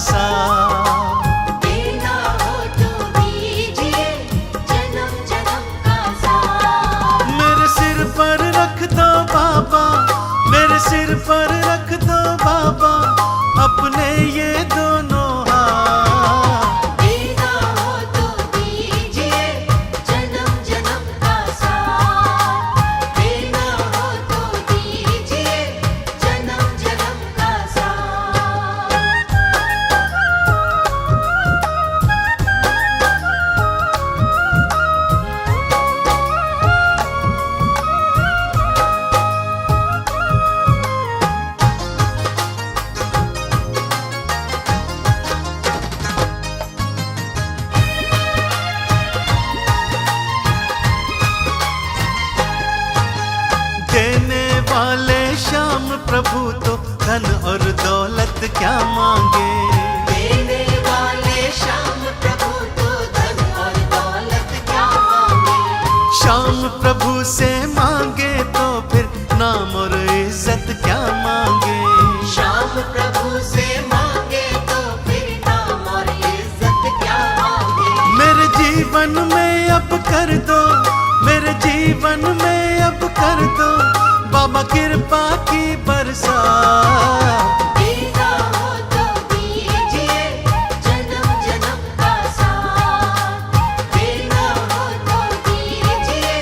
साथ। देना हो तो दीजिए जन्म जन्म का साथ। मेरे सिर पर रख दो बाबा, मेरे सिर पर रख दो बाबा अपने ये दोनों हाथ। देना हो तो दीजिए जन्म जन्म का साथ। देना हो तो दीजिए जन्म जन्म का साथ। देने वाले श्याम प्रभु तो धन और दौलत क्या मांगे। देने वाले श्याम प्रभु तो धन और दौलत क्या मांगे। श्याम प्रभु से मांगे तो फिर नाम और इज्जत क्या मांगे। श्याम प्रभु से मांगे तो फिर नाम और इज्जत क्या मांगे। मेरे जीवन में अब कर दो, मेरे जीवन में अब कर दो बाबा कृपा की बरसात। देना हो तो दीजिए जन्म जन्म का साथ। देना हो तो दीजिए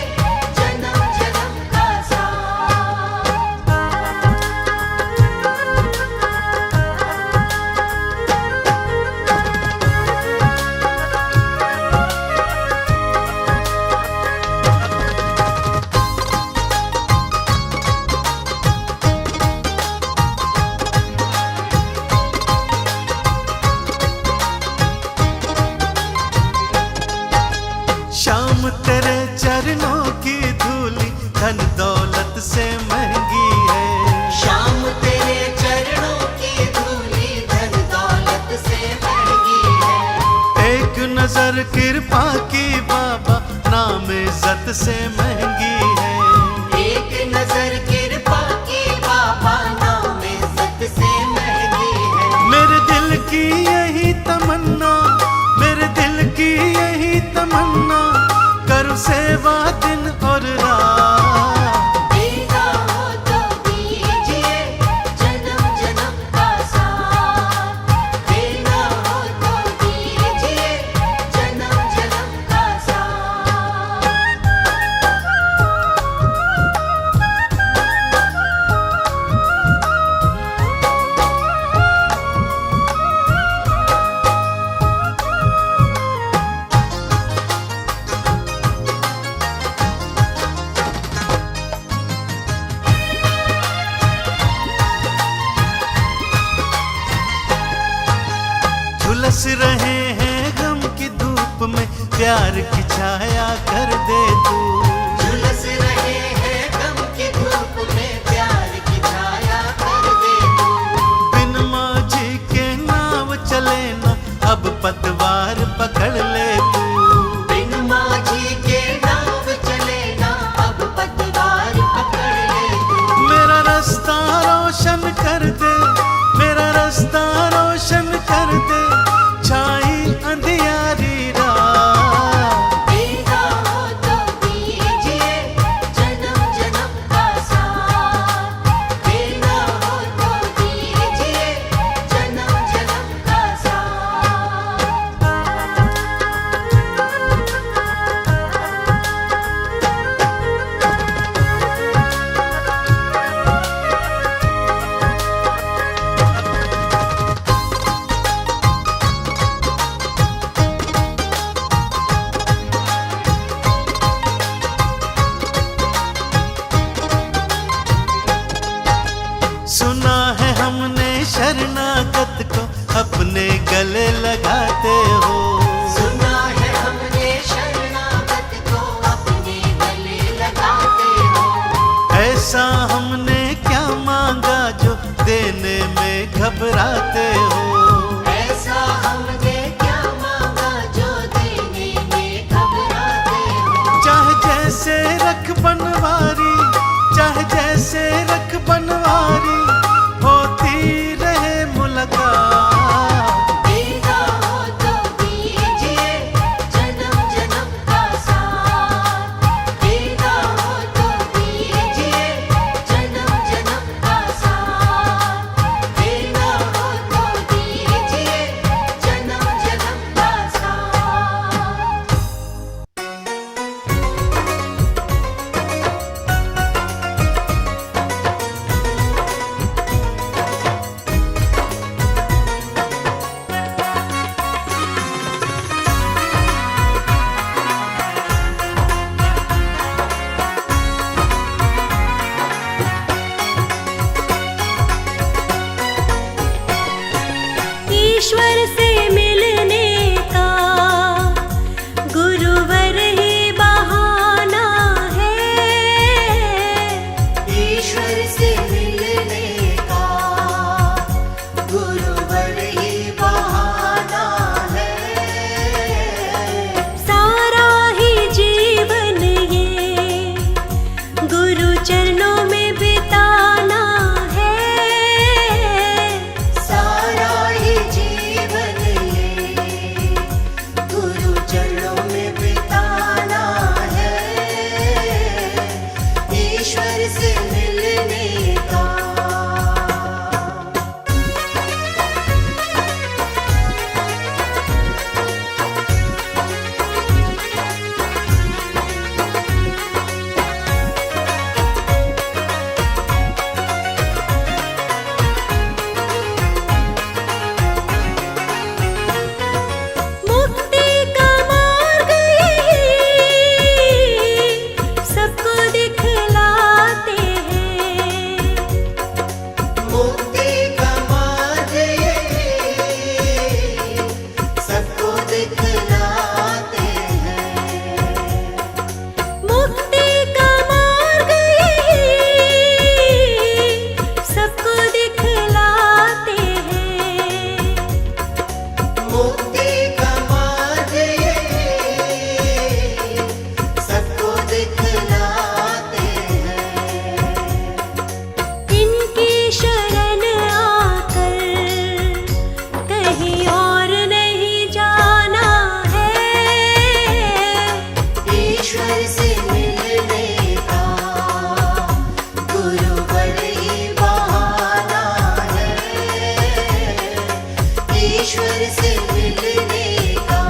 जन्म जन्म का साथ। श्याम तेरे चरणों की धूली धन दौलत से महंगी है। श्याम तेरे चरणों की धूली धन दौलत से महंगी है। एक नजर कृपा की बाबा नाम इज्जत से महंगी है। एक नजर कृपा की बाबा नाम इज्जत से महंगी है। मेरे दिल की यही तमन्ना, मेरे दिल की यही तमन्ना करूं सेवा दिन और रात। देना हो तो दीजिए जन्म जन्म का साथ। देना हो तो दीजिए जन्म जन्म का साथ। झुलस रहे हैं गम की धूप में प्यार की छाया कर दे तू। झुलस रहे हैं गम की धूप में प्यार की छाया कर दे तू। बिन माझी के नाव चले ना अब पतवार पकड़ ले तू। बिन माझी के नाव चले ना अब पतवार पकड़ ले तू। मेरा रास्ता रोशन कर दे, मेरा रास्ता रोशन कर दे छाई अंधियारी रात। देना हो तो दीजिए जन्म जन्म का साथ। देना हो तो दीजिए जन्म जन्म का साथ। सुना है हमने शरणागत को अपने गले लगाते हो। सुना है हमने शरणागत को अपने गले लगाते हो। ऐसा हमने क्या मांगा जो देने में घबराते हो। ऐसा हमने क्या मांगा जो देने में घबराते हो। चाहे जैसे रख बनवारी, चाहे जैसे रख बनवारी होती रहे मुलाकात। ईश्वर से मिलने का गुरुवर ही बहाना है। ईश्वर से मिलने का गुरुवर ही बहाना है। सारा ही जीवन ये गुरु चरणों में बिताना है। सारा ही जीवन ये गुरु चरणों में बिताना है। ईश्वर से मिलने का। मुक्ति का मार्ग यही सबको दिखलाते हैं। मुक्ति का मार्ग यही सबको दिखलाते हैं। मुक्ति का मार्ग यही सबको दिखलाते हैं। मुक्ति का मार्ग यही सबको दिखलाते हैं। इनकी शरण आकर कहीं और नहीं जाना है। ईश्वर से मिलने का गुरुवर ही बहाना है। ईश्वर से मिलने का।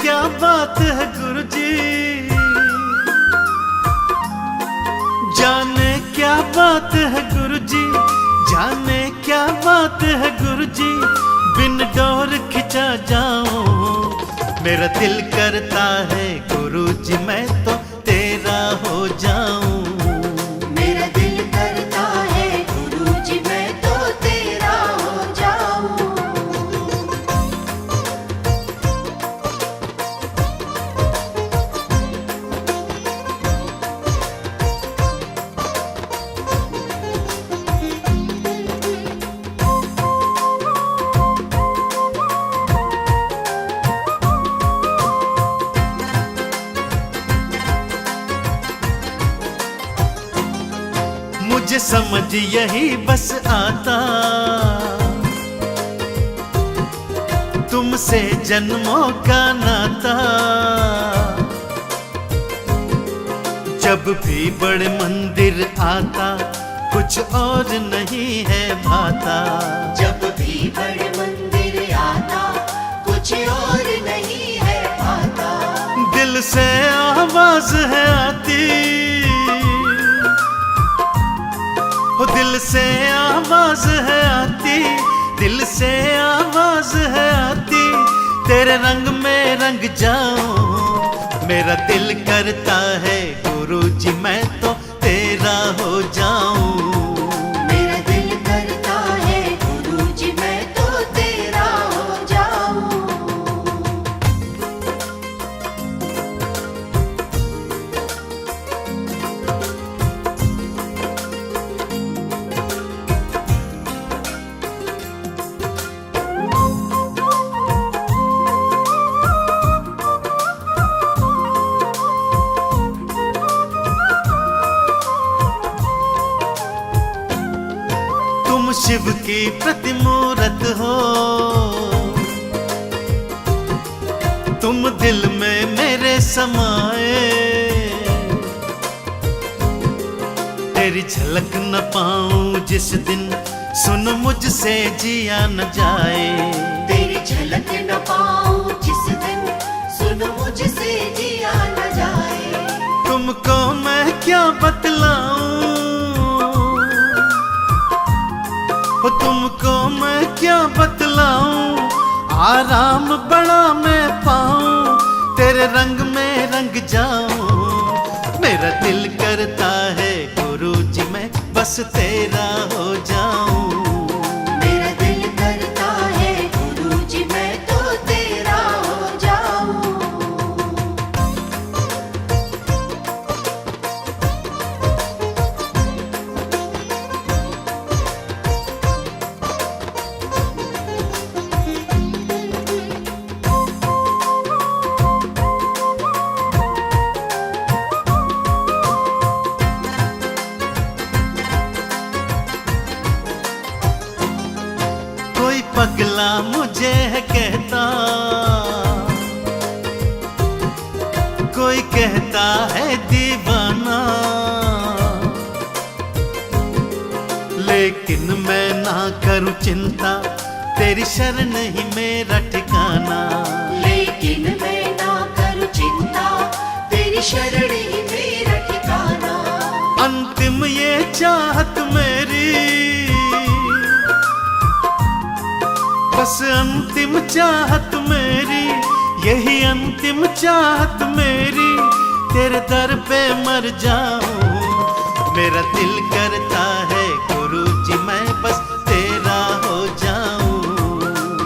क्या बात है गुरुजी, जाने क्या बात है गुरुजी, जाने क्या बात है गुरुजी, बिन डोर खिंचा जाऊं मेरा दिल करता है गुरुजी मैं तो तेरा हो जाऊं। मेरा दिल करता है गुरुजी मैं तो तेरा हो जाऊं। मुझे समझ यही बस आता, तुमसे जन्मों का नाता, जब भी बड़े मंदिर आता कुछ और नहीं है भाता। जब भी बड़े मंदिर आता कुछ और नहीं है भाता। दिल से आवाज है आती, हो दिल से आवाज है आती, दिल से आवाज है आती, तेरे रंग में रंग जाऊं मेरा दिल करता है गुरुजी मैं तो तेरा हो जाऊं। मेरा दिल करता है गुरुजी मैं तो तेरा हो जाऊं। तुम शिव की प्रतिमूरत हो, तुम दिल में मेरे समाए, तेरी झलक न पाऊं जिस दिन सुन मुझसे जिया न जाए। तेरी झलक न पाऊं जिस दिन सुन मुझसे जिया न जाए। तुमको मैं क्या बतलाऊं, हो तुमको मैं क्या बतलाऊं, आराम बड़ा मैं पाऊं तेरे रंग में रंग जाऊं। मेरा दिल करता है गुरुजी मैं बस तेरा हो जाऊं। मेरा दिल करता है गुरुजी मैं तो तेरा हो जाऊं। कोई पगला मुझे है कहता, कोई कहता है दीवाना, लेकिन मैं ना करूं चिंता तेरी शरण ही मेरा ठिकाना। लेकिन मैं ना करूं चिंता तेरी शरण ही मेरा ठिकाना। अंतिम ये चाहत मेरी, बस अंतिम चाहत मेरी, यही अंतिम चाहत मेरी, तेरे दर पे मर जाऊं मेरा दिल करता है गुरुजी मैं बस तेरा हो जाऊं।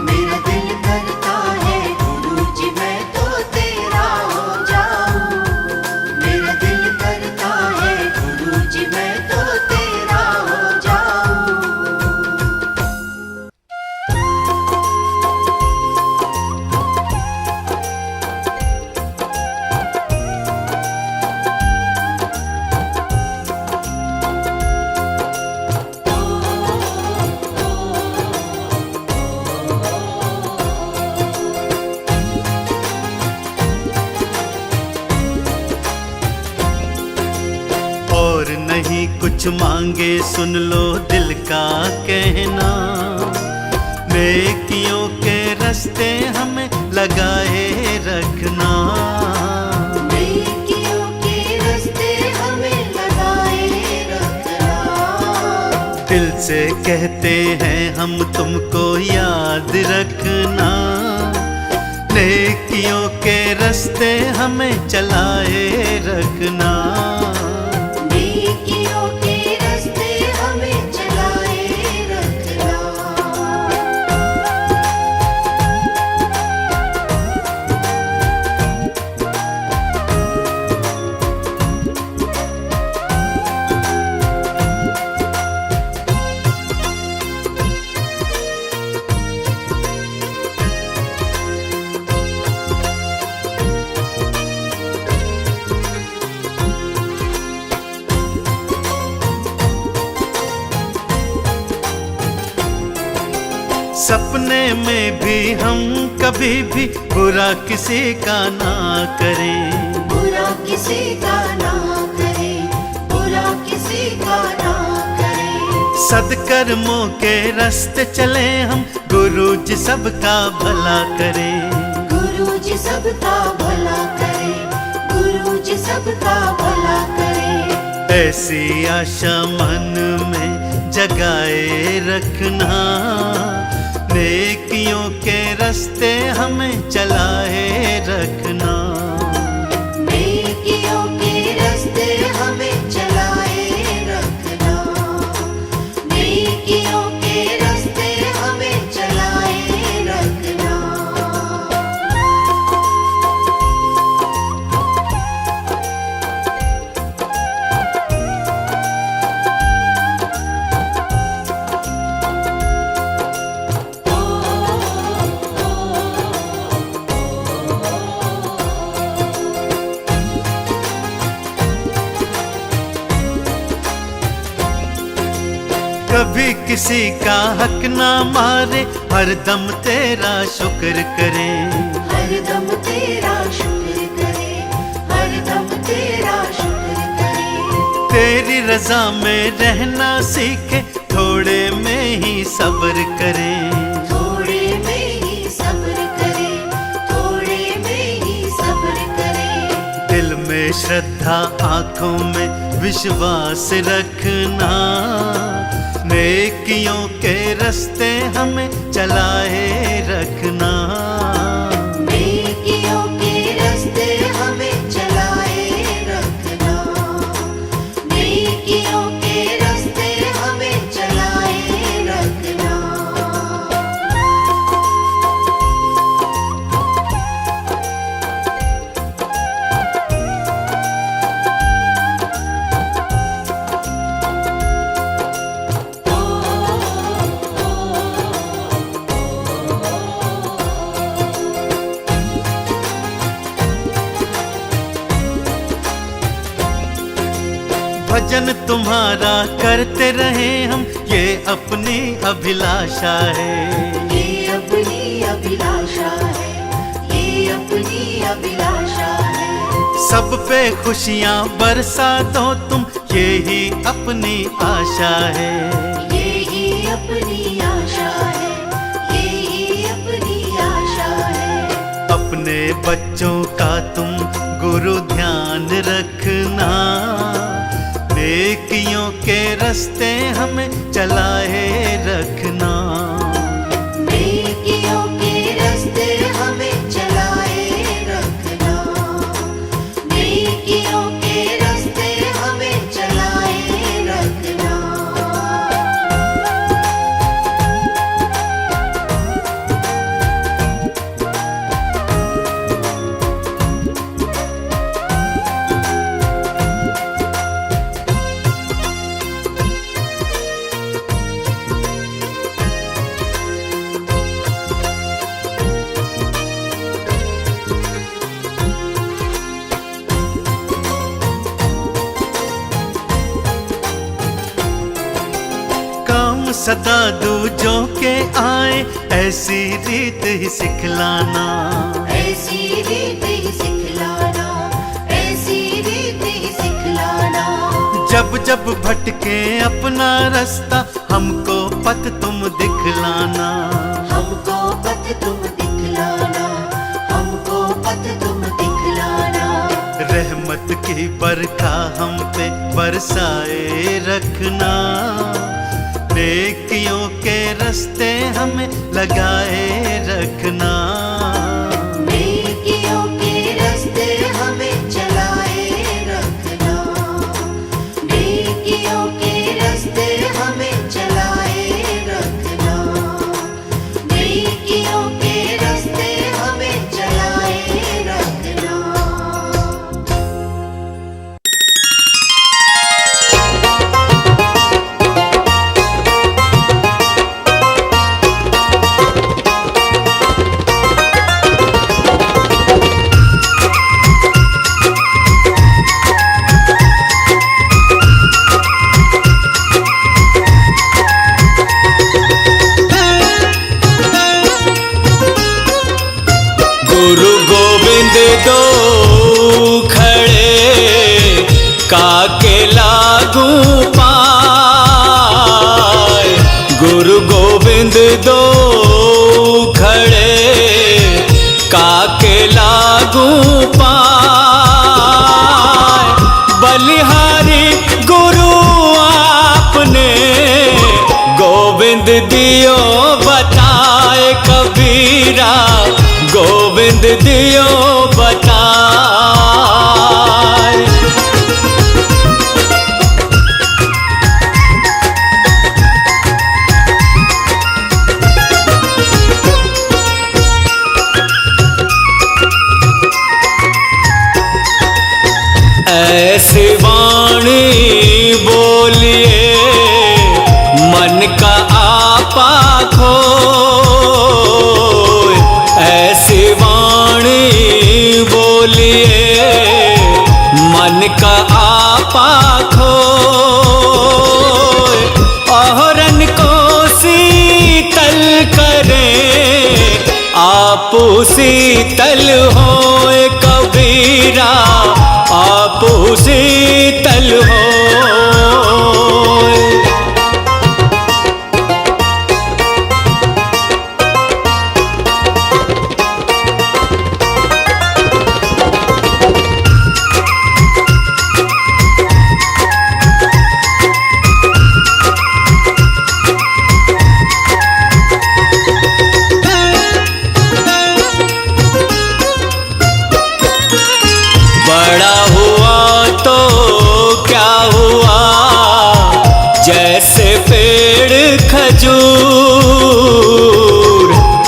मेरा दिल करता है गुरुजी मैं तो तेरा हो जाऊं। मेरा दिल करता है गुरुजी मैं तो तेरा हो जाऊं। और नहीं कुछ मांगे सुन लो दिल का कहना, नेकियों के रास्ते हमें लगाए रखना। नेकियों के रास्ते हमें लगाए रखना। दिल से कहते हैं हम तुमको याद रखना। नेकियों के रास्ते हमें चलाए रखना। नेकियों के रास्ते हमें चलाए रखना। सपने में भी हम कभी भी बुरा किसी का ना करें। बुरा किसी का ना करें, बुरा किसी का ना करें। सदकर्मों के रास्ते चले हम, गुरु जी सबका भला करें। गुरु जी सबका भला करे, गुरु जी सबका भला करे। ऐसी आशा मन में जगाए रखना। नेकियों के रास्ते हमें चलाए रखना। नेकियों के रास्ते हमें चलाए रखना। नेकियों के रास्ते हमें चलाए रखना। कभी किसी का हक ना मारे, हरदम तेरा शुक्र करें। हरदम तेरा शुक्र करे, हरदम तेरा शुक्र करे। तेरी रजा में रहना सीखे, थोड़े में ही सब्र करें। थोड़े में ही सब्र करे, थोड़े में ही सब्र करे। दिल में श्रद्धा, आंखों में विश्वास रखना। नेकियों के रास्ते हमें चलाए रखना। नेकियों के रास्ते हमें चलाए रखना। नेकियों के रास्ते हमें चलाए रखना। भजन तुम्हारा करते रहे हम, ये अपनी अभिलाषा है। ये अपनी अभिलाषा है, ये अपनी अभिलाषा है। सब पे खुशियाँ बरसा दो तुम, यही अपनी आशा है। यही अपनी आशा है, यही अपनी आशा है। अपने बच्चों का तुम गुरु ध्यान रखना। नेकियों के रास्ते हमें चलाए रखना। नेकियों के रास्ते हमें चलाए रखना। नेकियों के रास्ते हमें चलाए रखना। सदा दूजों के आए, ऐसी रीत ही सिखलाना। ऐसी रीत ही सिखलाना, ऐसी रीत ही सिखलाना। जब जब भटके अपना रास्ता, हमको पथ तुम दिखलाना। हमको पथ तुम दिखलाना, कोई बरखा हम पे बरसाए रखना, नेकियों के रास्ते हमें लगाए रखना। नेकियों के रास्ते हमें चलाए रखना, नेकियों के रास्ते हमें चलाए रखना, नेकियों के रास्ते हमें चलाए रखना। गुरु गोविंद दो खड़े काके लागू पाए, गुरु गोविंद दो खड़े काके लागू पाए। बलिहारी गुरु आपने गोविंद दियो बताए कबीरा, गोविंद दियो बताए। ऐसी वाणी बोलिए मन का आपा खोए, ऐसी वाणी बोलिए मन का आपा खोए। अहरन को शीतल करें आप शीतल होए कबीरा, आप शीतल होए। बड़ा हुआ तो क्या हुआ जैसे पेड़ खजूर,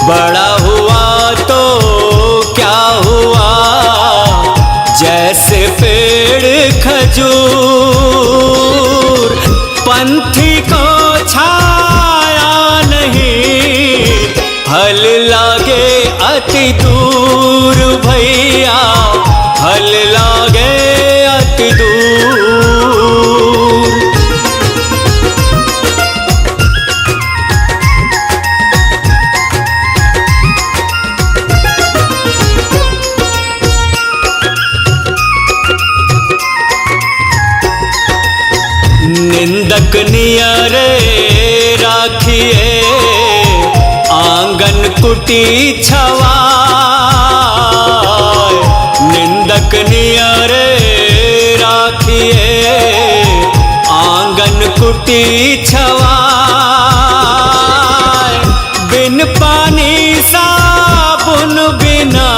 बड़ा हुआ तो क्या हुआ जैसे पेड़ खजूर। पंथी को छाया नहीं फल लागे अति दूर भैया, फल लागे अति दूर। निंदक नियरे राखिए आंगन कुटी छवाए, निंदक नियरे राखिए आंगन कुटी छवाए। बिन पानी साबुन बिना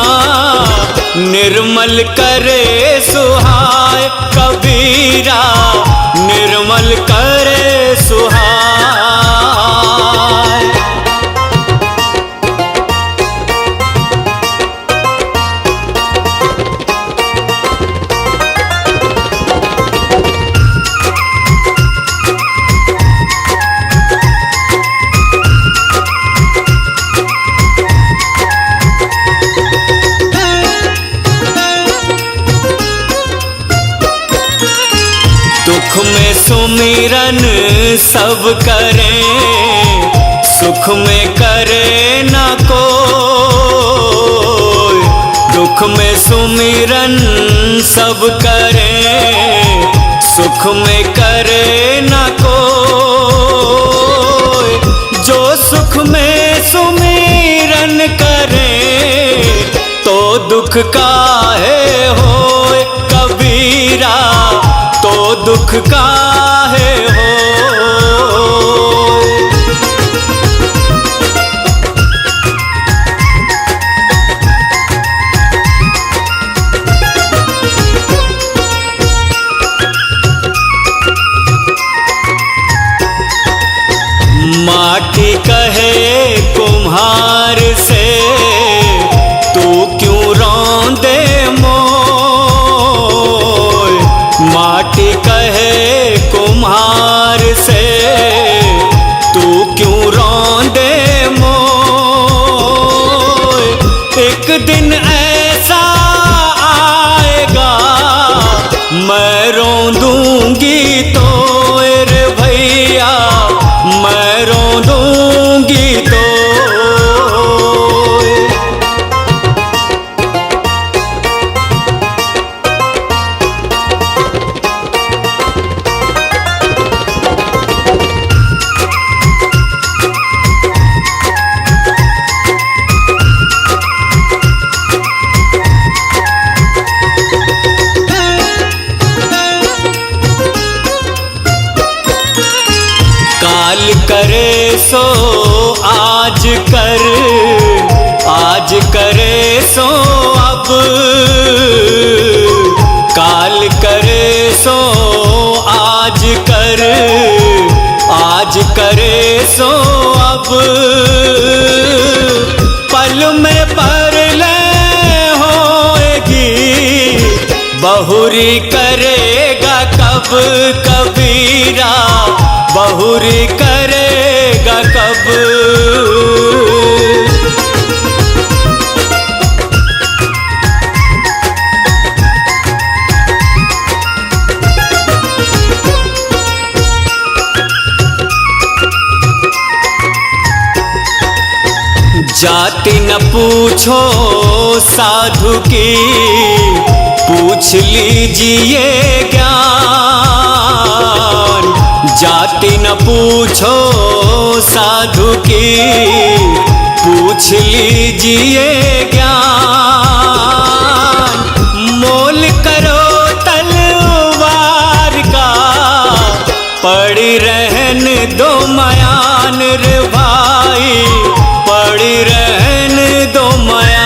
निर्मल करे सुहाए कबीरा, निर्मल करे सुहाए। दुख में सुमिरन सब करें, सुख में करे न कोई। दुख में सुमिरन सब करें, सुख में करे न कोई। जो सुख में सुमिरन करे तो दुख काहे होए कबीरा, दुख काहे हो। माटी कहे कुम्हार से तू क्यों रौंदे मोय। माटी कहे कुम्हार से तू क्यों रौंदे मोय। एक दिन ऐसा आएगा मैं रोंदूंगी तो रे भैया, मैं रोंदूंगी तो। काल करे सो आज कर, आज करे सो अब। काल करे सो आज कर, आज करे सो अब। पल में परले होएगी बहुरी करेगा कब कबीरा, बहुरी करेगा कब। जाति न पूछो साधु की, पूछ लीजिए ज्ञान। जाति न पूछो साधु की, पूछ लीजिए ज्ञान। मोल करो तलवार का, पड़ी रहन दो मयान रे भाई, पड़ी रहन दो मयान।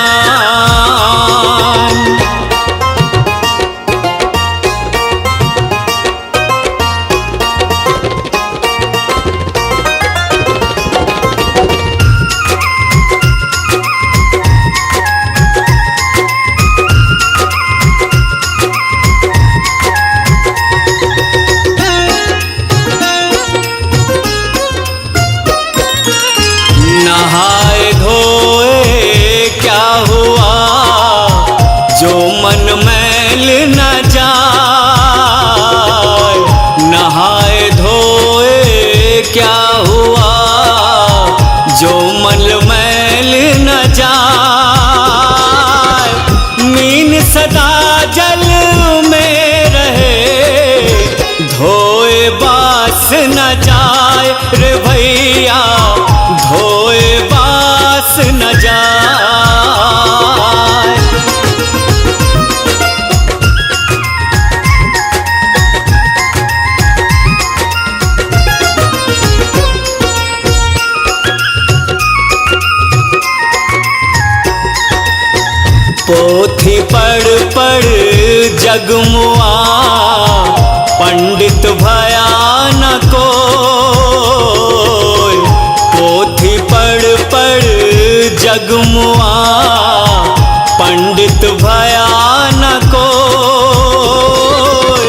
नहाए धोए क्या हुआ जो मन मैल न जाए। नहाए धोए क्या हुआ जो मन मैल न जाए। मीन सदा जल में रहे धोए बास न जाए रे भैया, धोए बास न जाए। पोथी पढ़ पढ़ जगमुआ, पंडित भया न कोय। पोथी पढ़ पढ़ जगमुआ, पंडित भया न कोय।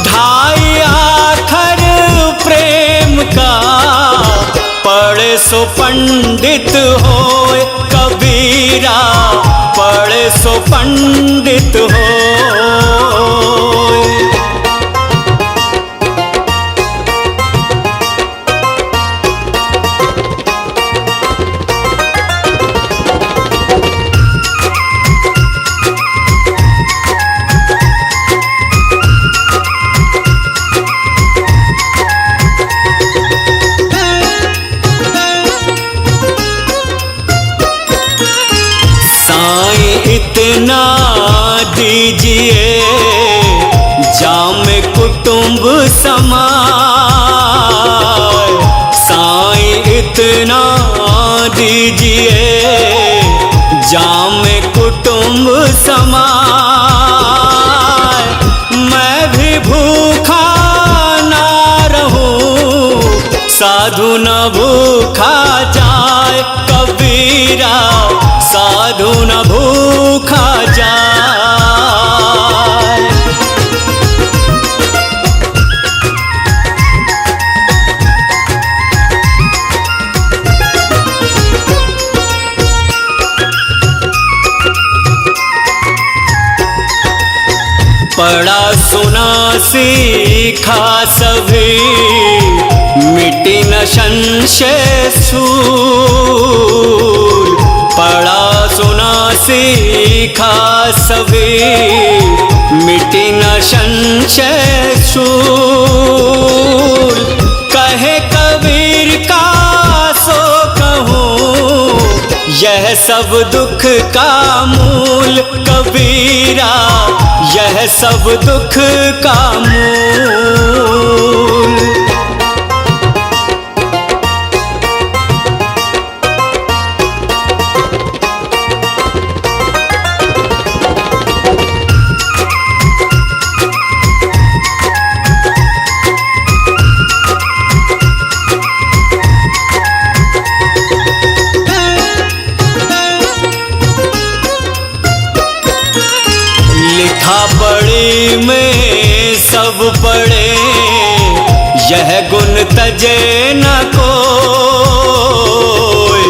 ढाई आखर प्रेम का, पढ़े सो पंडित होय कबीरा, पढ़े सो पंडित होय। इतना दीजिए जामे कुटुंब समाए, साईं इतना दीजिए जामे कुटुंब समाए। मैं भी भूखा ना रहूं, साधु न भूखा जाए, कबीरा साधु न भूखा जाए। पढ़ा सुना सीखा सभी, मिटी न संशय सूल। पढ़ा सुना सीखा सभी, मिटी न संशय सूल। कहे कबीर का सो कहूँ, यह सब दुख का मूल, कबीरा यह सब दुख का मूल। लिखा पढ़ी में सब पढ़े, यह गुण तजे न कोई।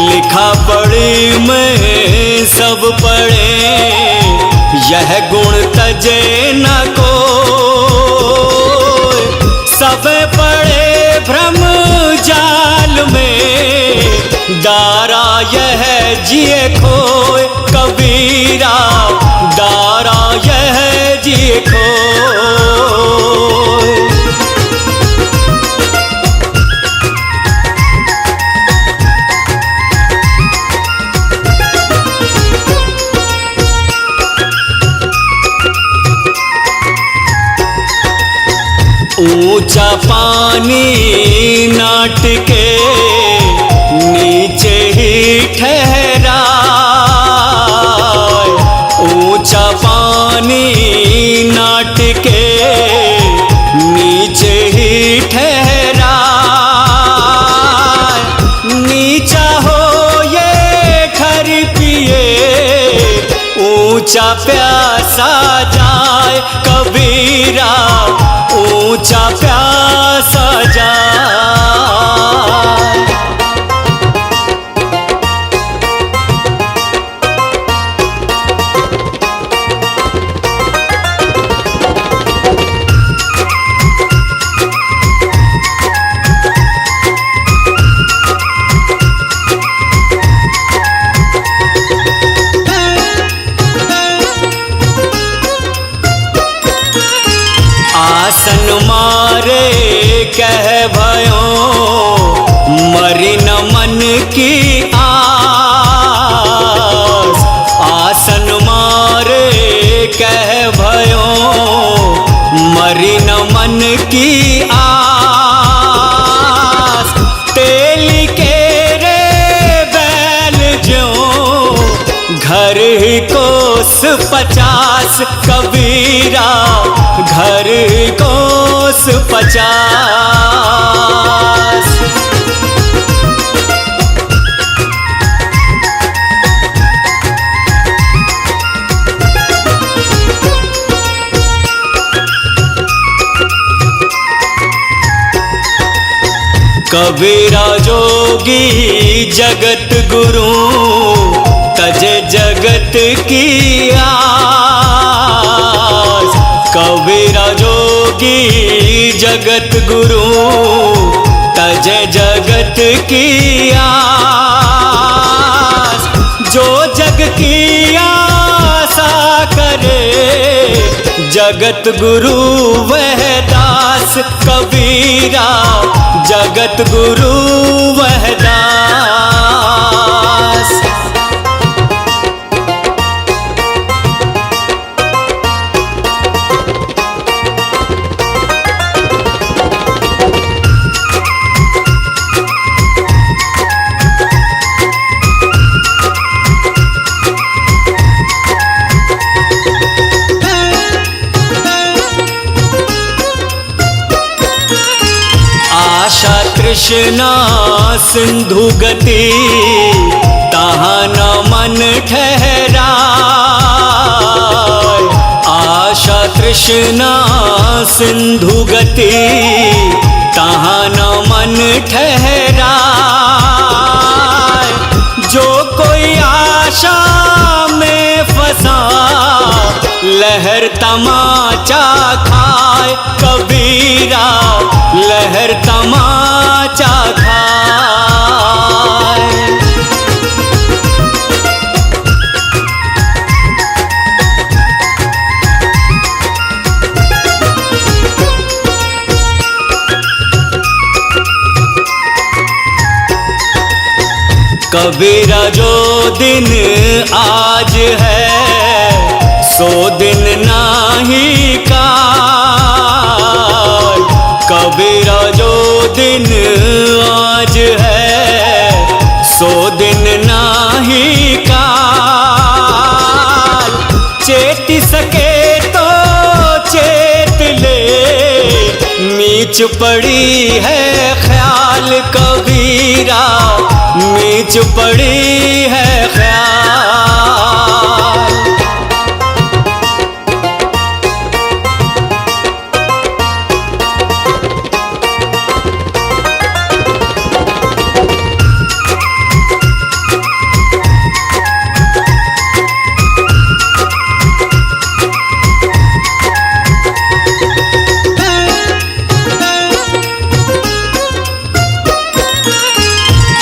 लिखा पढ़ी में सब पढ़े, यह गुण तजे न कोई। सब पढ़े भ्रम जाल में, दारा यह जिए खोए, कबीरा दारा यह जिए खोए। ऊंचा पानी नाट के नीचे ही ठहरा, ऊंचा पानी नाट के नीचे ही ठहरा। नीचा हो ये ठर पिए, ऊंचा प्यासा जाए, कबीरा ऊंचा प्यासा जाए। आसन मारे कह भयो, मरी न मन की आस। आसन मारे कह भयो, मरी न मन की आस। तेल के रे बैल ज्यों, घर ही कोस 50, कबीरा घर कोस 50। कबीरा जोगी जगत गुरु, तजे जगत की आस। कबीरा जोगी जगत गुरु, तजे जगत की आस। जो जग की आशा करे, जगत गुरु वह दास, कबीरा जगत गुरु वह दास। तृष्णा सिंधु गति तहाँ न मन ठहराए। आशा तृष्णा सिंधु गति तहाँ न मन ठहराए। जो कोई आशा में फंसा लहर तमाचा खाए। कबीरा लहर तमाचा खाए। कबीरा जो दिन आज है सो दिन नाही काल। कबीरा जो दिन आज है सो दिन नाही काल। चेत सके तो चेत ले नीच पड़ी है ख्याल। कबीरा नीच पड़ी है ख्याल।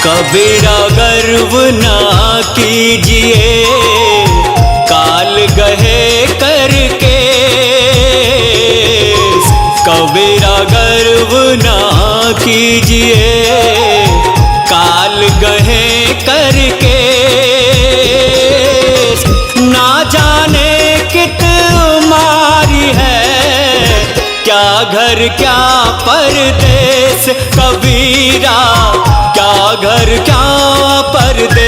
कबीरा गर्व ना कीजिए काल गहे करके। कबीरा गर्व ना कीजिए काल गहे करके। ना जाने कित मारी है क्या घर क्या परदेस। कबीरा क्या घर क्या परदेस।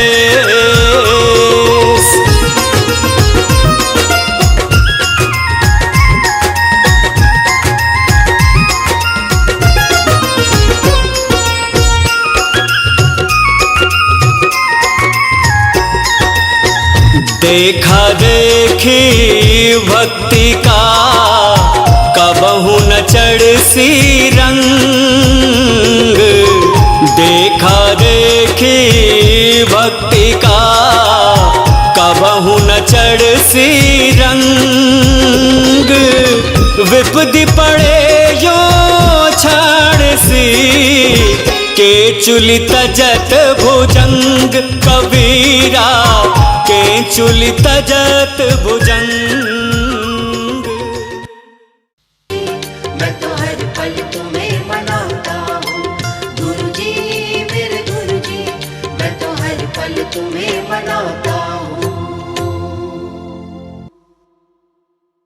देखा देखी भक्ति का कबहू न चढ़ सी रंग। देखा देखी भक्ति का कबहू न चढ़ सी रंग। विपदी पड़े यो छाड़ सी के चुली तजत भुजंग। कबीरा के चुली तजत भुजंग। मैं तो हर पल तुम्हें मनाता हूँ गुरुजी मेरे गुरुजी। मैं तो हर पल तुम्हें मनाता